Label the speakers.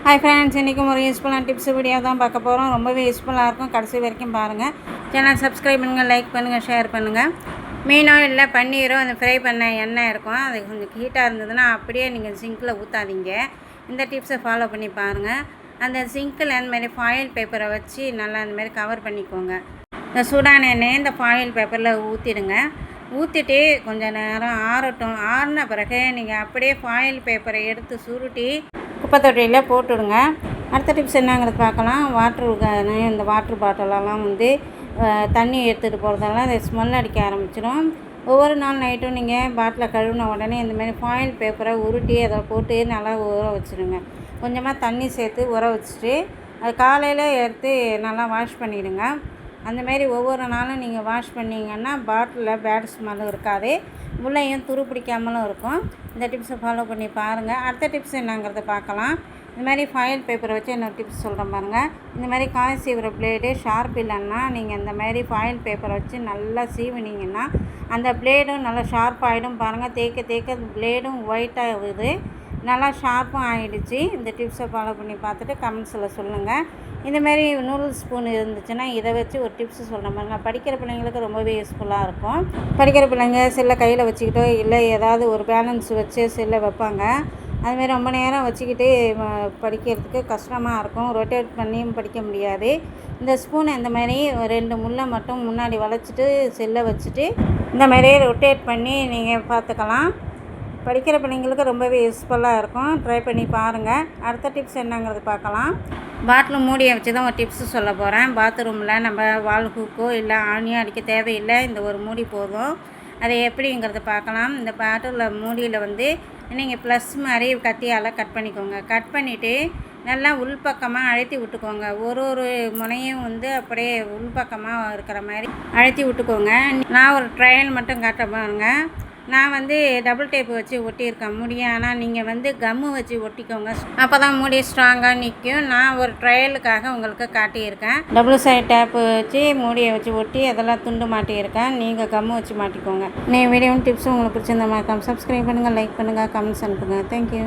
Speaker 1: Hi friends, இன்றைக்கும் ஒரு யூஸ்ஃபுல்லான டிப்ஸ் வீடியோ தான் பார்க்க போகிறோம். ரொம்பவே யூஸ்ஃபுல்லாக இருக்கும். கடைசி வரைக்கும் பாருங்கள். சேனல் சப்ஸ்கிரைப் பண்ணுங்கள், லைக் பண்ணுங்கள், ஷேர் பண்ணுங்கள். மீனோ இல்லை பன்னீரோ அந்த ஃப்ரை பண்ண எண்ணெய் இருக்கும், அது கொஞ்சம் ஹீட்டாக இருந்ததுன்னா அப்படியே நீங்கள் சிங்கில் ஊற்றாதீங்க. இந்த டிப்ஸை ஃபாலோ பண்ணி பாருங்கள். அந்த சிங்கில் அந்தமாதிரி ஃபாயில் பேப்பரை வச்சு நல்லா அந்தமாதிரி கவர் பண்ணிக்கோங்க. இந்த சூடான எண்ணெயை இந்த ஃபாயில் பேப்பரில் ஊற்றிடுங்க. ஊற்றிட்டு கொஞ்சம் நேரம் ஆறட்டும். ஆறின பிறகு நீங்கள் அப்படியே ஃபாயில் பேப்பரை எடுத்து சுருட்டி குப்பை தொட்டியில் போட்டுவிடுங்க. அடுத்த டிப்ஸ் என்னங்கிறது பார்க்கலாம். இந்த வாட்ரு பாட்டிலெல்லாம் தண்ணி எடுத்துகிட்டு போகிறதெல்லாம் அதை ஸ்மெல் அடிக்க ஆரம்பிச்சிடும். ஒவ்வொரு நாள் நைட்டும் நீங்கள் பாட்டிலை கழுவின உடனே இந்தமாதிரி ஃபாயில் பேப்பரை உருட்டி அதை போட்டு நல்லா ஊற வச்சுடுங்க. கொஞ்சமாக தண்ணி சேர்த்து ஊற வச்சுட்டு அது காலையில் எடுத்து நல்லா வாஷ் பண்ணிவிடுங்க. அந்தமாரி ஒவ்வொரு நாளும் நீங்கள் வாஷ் பண்ணிங்கன்னா பாட்டிலில் பேட் ஸ்மெல்லும் இருக்காது, உள்ளேயும் துரு பிடிக்காமலும் இருக்கும். இந்த டிப்ஸை ஃபாலோ பண்ணி பாருங்கள். அடுத்த டிப்ஸ் என்னங்கிறத பார்க்கலாம். இந்த மாதிரி ஃபாயில் பேப்பரை வச்சு இன்னொரு டிப்ஸ் சொல்கிறேன் பாருங்கள். இந்த மாதிரி காய் சீவுற பிளேடு ஷார்ப் இல்லைன்னா நீங்கள் இந்த மாதிரி ஃபாயில் பேப்பரை வச்சு நல்லா சீவினீங்கன்னா அந்த பிளேடும் நல்லா ஷார்ப் ஆகிடும். பாருங்கள், தேய்க்க தேய்க்க பிளேடும் ஒயிட்டாகுது, நல்லா ஷார்ப்பும் ஆகிடுச்சு. இந்த டிப்ஸை ஃபாலோ பண்ணி பார்த்துட்டு கமெண்ட்ஸில் சொல்லுங்கள். இந்தமாரி நூடுல்ஸ் ஸ்பூன் இருந்துச்சுன்னா இதை வச்சு ஒரு டிப்ஸ் சொல்கிறேன் பாருங்க. படிக்கிற பிள்ளைங்களுக்கு ரொம்பவே யூஸ்ஃபுல்லாக இருக்கும். படிக்கிற பிள்ளைங்க செல்லை கையில் வச்சுக்கிட்டோ இல்லை ஏதாவது ஒரு பேலன்ஸ் வச்சு செல்லை வைப்பாங்க. அதுமாரி ரொம்ப நேரம் வச்சுக்கிட்டு படிக்கிறதுக்கு கஷ்டமாக இருக்கும், ரொட்டேட் பண்ணியும் படிக்க முடியாது. இந்த ஸ்பூனை இந்த மாதிரி 2 முள்ளை மட்டும் முன்னாடி வளைச்சிட்டு செல்லை வச்சுட்டு இந்த மாதிரி ரொட்டேட் பண்ணி நீங்கள் பார்த்துக்கலாம். படிக்கிற பிள்ளைங்களுக்கு ரொம்பவே யூஸ்ஃபுல்லாக இருக்கும். ட்ரை பண்ணி பாருங்கள். அடுத்த டிப்ஸ் என்னங்கிறது பார்க்கலாம். பாட்டில் மூடியை வச்சு தான் ஒரு டிப்ஸு சொல்ல போகிறேன். பாத்ரூமில் நம்ம வால் ஹூக்கோ இல்லை ஆணியோ அடிக்க தேவையில்லை, இந்த ஒரு மூடி போதும். அதை எப்படிங்கிறத பார்க்கலாம். இந்த பாட்டில் மூடியில் நீங்கள் ப்ளஸ் மாதிரி கத்தியால் கட் பண்ணிக்கோங்க. கட் பண்ணிவிட்டு நல்லா உள்பக்கமாக அழுத்தி விட்டுக்கோங்க. ஒரு முனையும் அப்படியே உள்பக்கமாக இருக்கிற மாதிரி அழுத்தி விட்டுக்கோங்க. நான் ஒரு ட்ரையல் மட்டும் காட்ட பாருங்க. நான் டபுள் டேப்பு வச்சு ஒட்டியிருக்கேன் மூடியை. ஆனால் நீங்கள் கம்மு வச்சு ஒட்டிக்கோங்க, அப்போ தான் மூடி ஸ்ட்ராங்காக நிற்கும். நான் ஒரு ட்ரையலுக்காக உங்களுக்கு காட்டியிருக்கேன். டபுள் சைட் டேப்பு வச்சு மூடியை வச்சு ஒட்டி அதெல்லாம் துண்டு மாட்டியிருக்கேன். நீங்கள் கம்மு வச்சு மாட்டிக்கோங்க. வீடியோவும் டிப்ஸும் உங்களுக்கு பிடிச்சிருந்த மாதிரி சப்ஸ்கிரைப் பண்ணுங்கள், லைக் பண்ணுங்கள், கமெண்ட்ஸ் அனுப்புங்க. தேங்க்யூ.